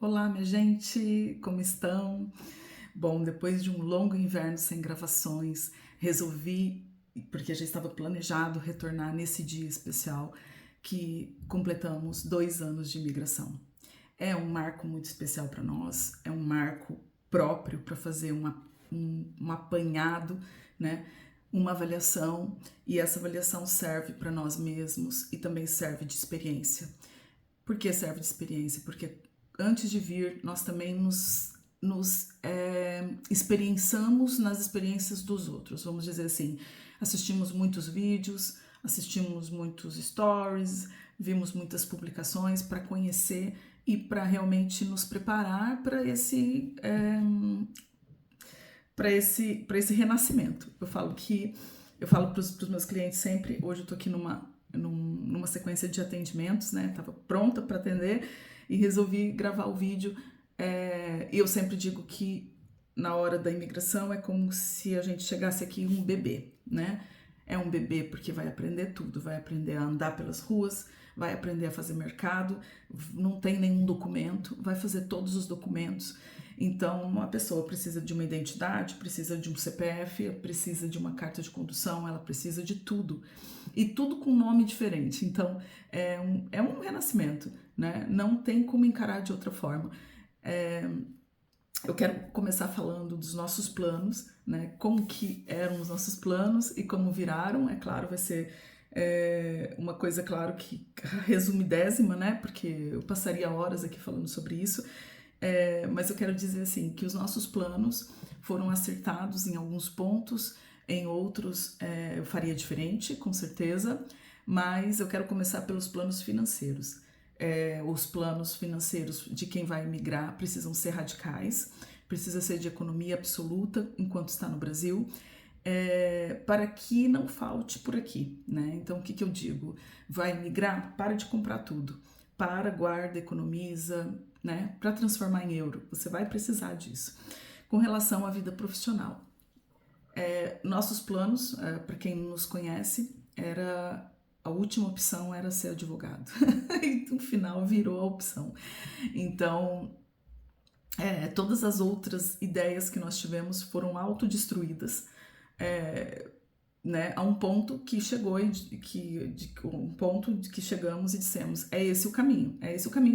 Olá, minha gente, como estão? Bom, depois de um longo inverno sem gravações, resolvi, porque já estava planejado, retornar nesse dia especial que completamos 2 anos de imigração. É um marco muito especial para nós, é um marco próprio para fazer um apanhado, né? Uma avaliação, e essa avaliação serve para nós mesmos e também serve de experiência. Por que serve de experiência? Porque antes de vir, nós também nos experienciamos nas experiências dos outros. Vamos dizer assim, assistimos muitos vídeos, assistimos muitos stories, vimos muitas publicações para conhecer e para realmente nos preparar para esse renascimento. Eu falo para os meus clientes sempre. Hoje eu estou aqui numa sequência de atendimentos, né? Estava pronta para atender e resolvi gravar o vídeo. E eu sempre digo que na hora da imigração é como se a gente chegasse aqui um bebê, né? É um bebê porque vai aprender tudo, vai aprender a andar pelas ruas, vai aprender a fazer mercado, não tem nenhum documento, vai fazer todos os documentos. Então, uma pessoa precisa de uma identidade, precisa de um CPF, precisa de uma carta de condução, ela precisa de tudo. E tudo com nome diferente. Então, é um renascimento, né? Não tem como encarar de outra forma. Eu quero começar falando dos nossos planos, né? Como que eram os nossos planos e como viraram. É claro, vai ser uma coisa, claro, que resumidésima, né? Porque eu passaria horas aqui falando sobre isso. Mas eu quero dizer assim, que os nossos planos foram acertados em alguns pontos, em outros eu faria diferente, com certeza, mas eu quero começar pelos planos financeiros. Os planos financeiros de quem vai migrar precisam ser radicais, precisa ser de economia absoluta enquanto está no Brasil, para que não falte por aqui, né? Então, o que eu digo? Vai migrar? Para de comprar tudo. Guarda, economiza, né? Para transformar em euro. Você vai precisar disso. Com relação à vida profissional. Nossos planos, para quem nos conhece, a última opção era ser advogado. E no final virou a opção. Então, todas as outras ideias que nós tivemos foram autodestruídas. Né, a um ponto que chegou um ponto de que chegamos e dissemos, é esse o caminho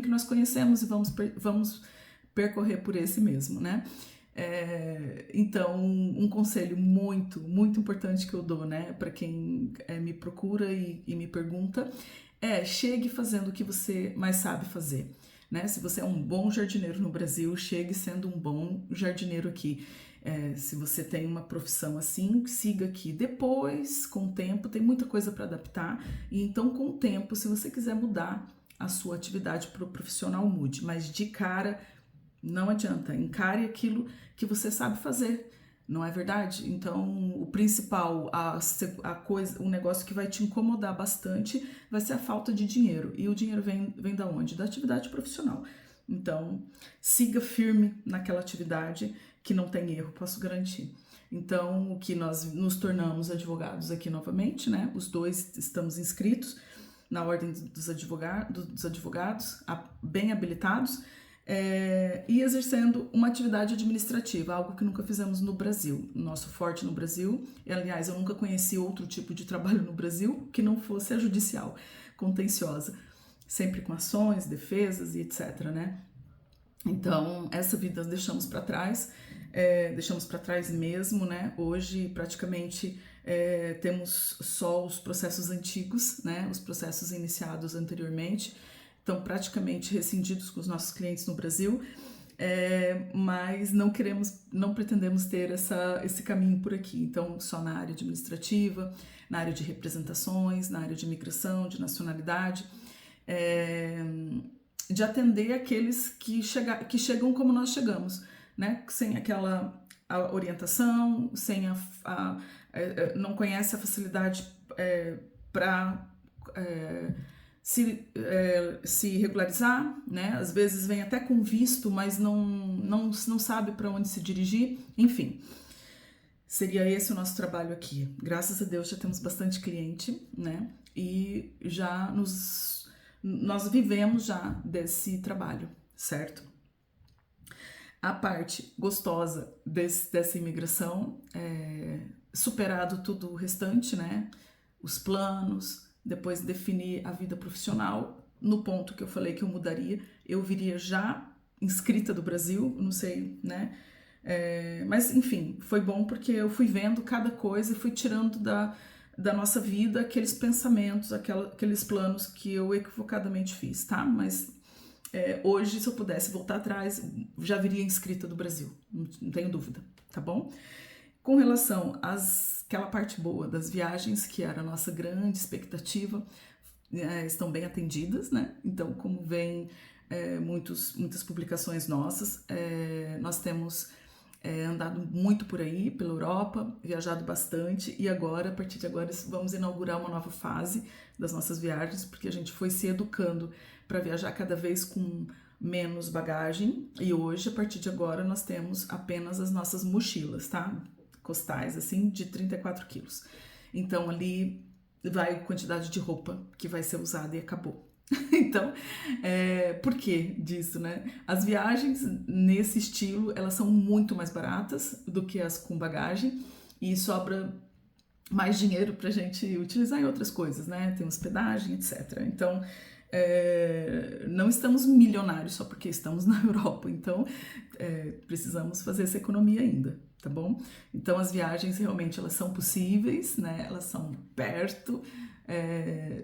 que nós conhecemos e vamos percorrer por esse mesmo, né? Então, um conselho muito, muito importante que eu dou, né, para quem me procura e me pergunta, chegue fazendo o que você mais sabe fazer, né? Se você é um bom jardineiro no Brasil, chegue sendo um bom jardineiro aqui. Se você tem uma profissão assim, siga aqui. Depois, com o tempo, tem muita coisa para adaptar. E então, com o tempo, se você quiser mudar a sua atividade para o profissional, mude. Mas de cara, não adianta. Encare aquilo que você sabe fazer. Não é verdade? Então, o principal, a coisa, o negócio que vai te incomodar bastante vai ser a falta de dinheiro. E o dinheiro vem da onde? Da atividade profissional. Então, siga firme naquela atividade que não tem erro, posso garantir. Então, o que nós nos tornamos advogados aqui novamente, né? Os dois estamos inscritos na ordem dos advogados bem habilitados, e exercendo uma atividade administrativa, algo que nunca fizemos no Brasil. Nosso forte no Brasil, e, aliás, eu nunca conheci outro tipo de trabalho no Brasil que não fosse a judicial, contenciosa, sempre com ações, defesas e etc, né? Então, essa vida deixamos para trás mesmo, né? Hoje, praticamente, temos só os processos antigos, né? Os processos iniciados anteriormente, estão praticamente rescindidos com os nossos clientes no Brasil, mas não pretendemos ter esse caminho por aqui. Então, só na área administrativa, na área de representações, na área de imigração, de nacionalidade, de atender aqueles que chegam como nós chegamos, né? Sem aquela orientação, não conhece a facilidade para se regularizar, né? Às vezes vem até com visto, mas não sabe para onde se dirigir, enfim. Seria esse o nosso trabalho aqui. Graças a Deus já temos bastante cliente, né? E nós vivemos já desse trabalho, certo? A parte gostosa dessa imigração, superado tudo o restante, né? Os planos, depois definir a vida profissional. No ponto que eu falei que eu mudaria, eu viria já inscrita do Brasil, não sei, né? Mas enfim, foi bom porque eu fui vendo cada coisa e fui tirando da nossa vida aqueles pensamentos, aqueles planos que eu equivocadamente fiz, tá? Mas hoje, se eu pudesse voltar atrás, já viria inscrita do Brasil, não tenho dúvida, tá bom? Com relação àquela parte boa das viagens, que era a nossa grande expectativa, estão bem atendidas, né? Então, como vem muitas publicações nossas, nós temos andado muito por aí, pela Europa, viajado bastante, e agora, a partir de agora, vamos inaugurar uma nova fase das nossas viagens, porque a gente foi se educando para viajar cada vez com menos bagagem, e hoje, a partir de agora, nós temos apenas as nossas mochilas, tá? Costais, assim, de 34 quilos. Então, ali vai a quantidade de roupa que vai ser usada e acabou. Então, por que disso, né? As viagens nesse estilo, elas são muito mais baratas do que as com bagagem e sobra mais dinheiro pra gente utilizar em outras coisas, né? Tem hospedagem, etc. Então, não estamos milionários só porque estamos na Europa, então precisamos fazer essa economia ainda, tá bom? Então, as viagens realmente elas são possíveis, né? Elas são perto,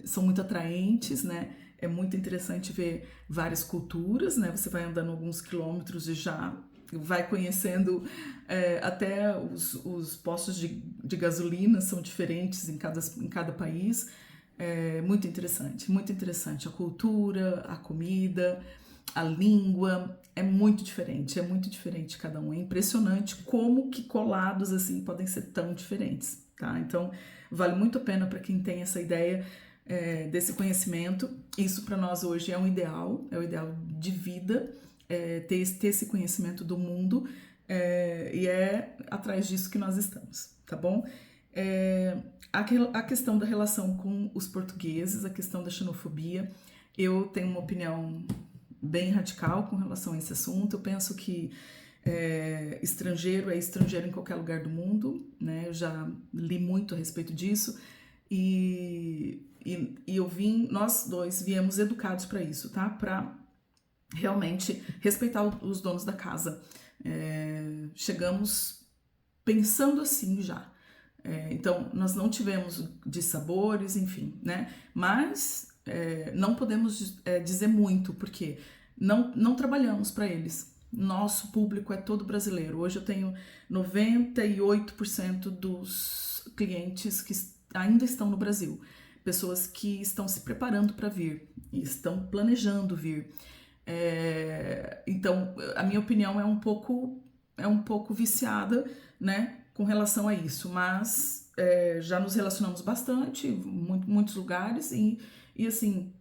são muito atraentes, né? É muito interessante ver várias culturas, né? Você vai andando alguns quilômetros e já vai conhecendo até os postos de gasolina são diferentes em cada país. É muito interessante. A cultura, a comida, a língua, é muito diferente cada um. É impressionante como que colados assim podem ser tão diferentes, tá? Então, vale muito a pena para quem tem essa ideia desse conhecimento. Isso para nós hoje é o ideal de vida, ter esse conhecimento do mundo, e é atrás disso que nós estamos, tá bom? A questão da relação com os portugueses, a questão da xenofobia, eu tenho uma opinião bem radical com relação a esse assunto. Eu penso que estrangeiro é estrangeiro em qualquer lugar do mundo, né? Eu já li muito a respeito disso e nós dois viemos educados para isso, tá? Para realmente respeitar os donos da casa. Chegamos pensando assim já. Então, nós não tivemos dissabores, enfim, né? Mas não podemos dizer muito, porque não trabalhamos para eles. Nosso público é todo brasileiro. Hoje eu tenho 98% dos clientes que ainda estão no Brasil. Pessoas que estão se preparando para vir, e estão planejando vir. Então, a minha opinião é um pouco viciada, né, com relação a isso, mas já nos relacionamos bastante, muitos lugares, e assim,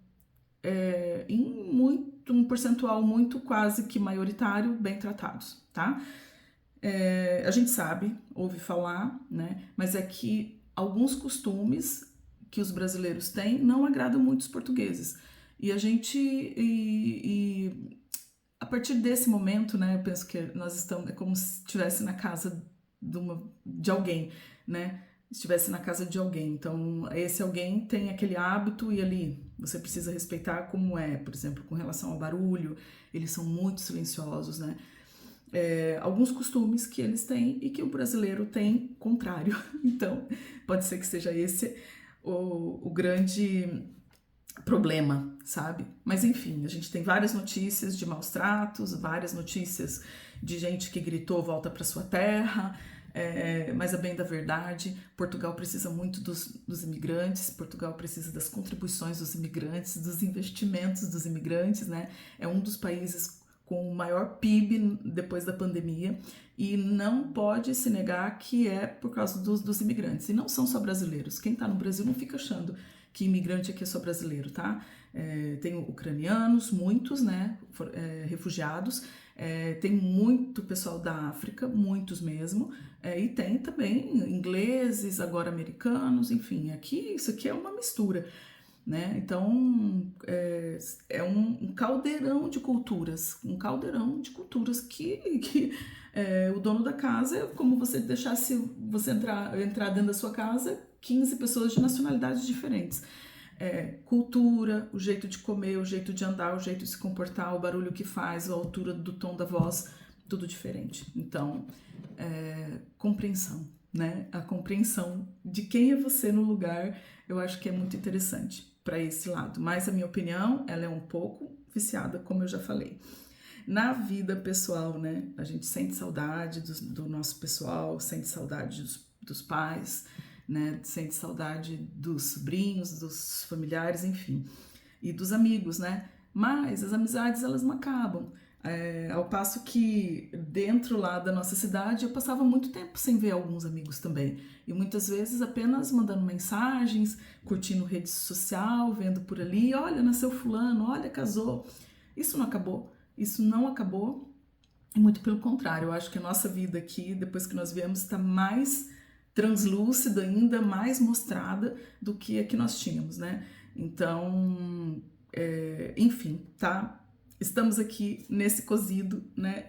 em um percentual muito quase que maioritário, bem tratados, tá? A gente sabe, ouve falar, né, mas é que alguns costumes que os brasileiros têm não agradam muito os portugueses. E a gente, a partir desse momento, né, eu penso que nós estamos, é como se estivesse na casa de alguém, né? Estivesse na casa de alguém. Então, esse alguém tem aquele hábito e ali você precisa respeitar como é, por exemplo, com relação ao barulho, eles são muito silenciosos, né? Alguns costumes que eles têm e que o brasileiro tem contrário. Então, pode ser que seja esse o grande problema, sabe? Mas enfim, a gente tem várias notícias de maus tratos, várias notícias de gente que gritou volta para sua terra, mas a bem da verdade, Portugal precisa muito dos imigrantes, Portugal precisa das contribuições dos imigrantes, dos investimentos dos imigrantes, né? É um dos países com o maior PIB depois da pandemia, e não pode se negar que é por causa dos imigrantes. E não são só brasileiros. Quem está no Brasil não fica achando que imigrante aqui é só brasileiro, tá? Tem ucranianos, muitos, né, refugiados, tem muito pessoal da África, muitos mesmo, e tem também ingleses, agora americanos, enfim, isso aqui é uma mistura. né? Então, é um caldeirão de culturas, que o dono da casa é como você deixasse você entrar dentro da sua casa 15 pessoas de nacionalidades diferentes. Cultura, o jeito de comer, o jeito de andar, o jeito de se comportar, o barulho que faz, a altura do tom da voz, tudo diferente. Então, compreensão, né? A compreensão de quem é você no lugar, eu acho que é muito interessante para esse lado. Mas a minha opinião, ela é um pouco viciada, como eu já falei. Na vida pessoal, né? A gente sente saudade do nosso pessoal, sente saudade dos pais, né? Sente saudade dos sobrinhos, dos familiares, enfim, e dos amigos, né? Mas as amizades, elas não acabam. Ao passo que dentro lá da nossa cidade eu passava muito tempo sem ver alguns amigos também. E muitas vezes apenas mandando mensagens, curtindo rede social, vendo por ali, olha, nasceu fulano, olha, casou. Isso não acabou. Isso não acabou. E muito pelo contrário, eu acho que a nossa vida aqui, depois que nós viemos, está mais translúcida ainda, mais mostrada do que a que nós tínhamos, né? Então, enfim, tá? Estamos aqui nesse cozido, né?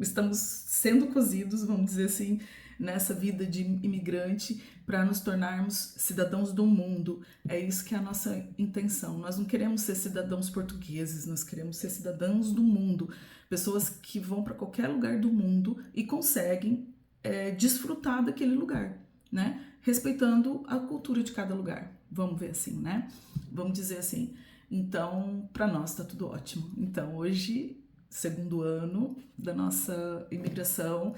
Estamos sendo cozidos, vamos dizer assim, nessa vida de imigrante para nos tornarmos cidadãos do mundo. É isso que é a nossa intenção. Nós não queremos ser cidadãos portugueses, nós queremos ser cidadãos do mundo. Pessoas que vão para qualquer lugar do mundo e conseguem desfrutar daquele lugar, né? Respeitando a cultura de cada lugar. Vamos ver assim, né? Vamos dizer assim. Então, para nós está tudo ótimo. Então, hoje, segundo ano da nossa imigração,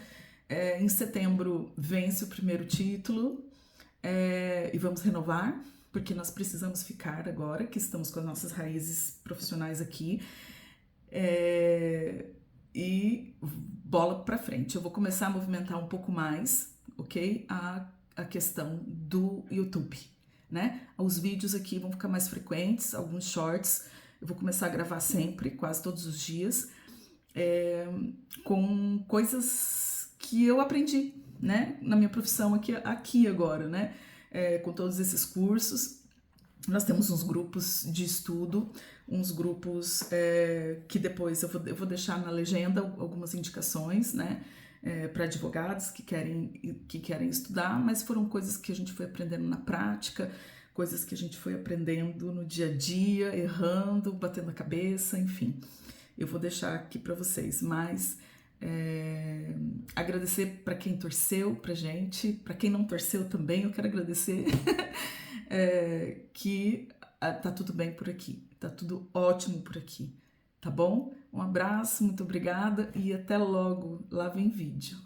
em setembro vence o primeiro título e vamos renovar, porque nós precisamos ficar agora, que estamos com as nossas raízes profissionais aqui. E bola para frente. Eu vou começar a movimentar um pouco mais, ok? A questão do YouTube, né? Os vídeos aqui vão ficar mais frequentes, alguns shorts. Eu vou começar a gravar sempre, quase todos os dias, com coisas que eu aprendi, né? Na minha profissão aqui agora, né? Com todos esses cursos. Nós temos uns grupos de estudo, uns grupos que depois eu vou deixar na legenda algumas indicações, né? Para advogados que querem estudar, mas foram coisas que a gente foi aprendendo na prática, coisas que a gente foi aprendendo no dia a dia, errando, batendo a cabeça, enfim. Eu vou deixar aqui para vocês, mas agradecer para quem torceu pra gente, para quem não torceu também, eu quero agradecer que tá tudo bem por aqui, tá tudo ótimo por aqui, tá bom? Um abraço, muito obrigada e até logo, lá vem vídeo.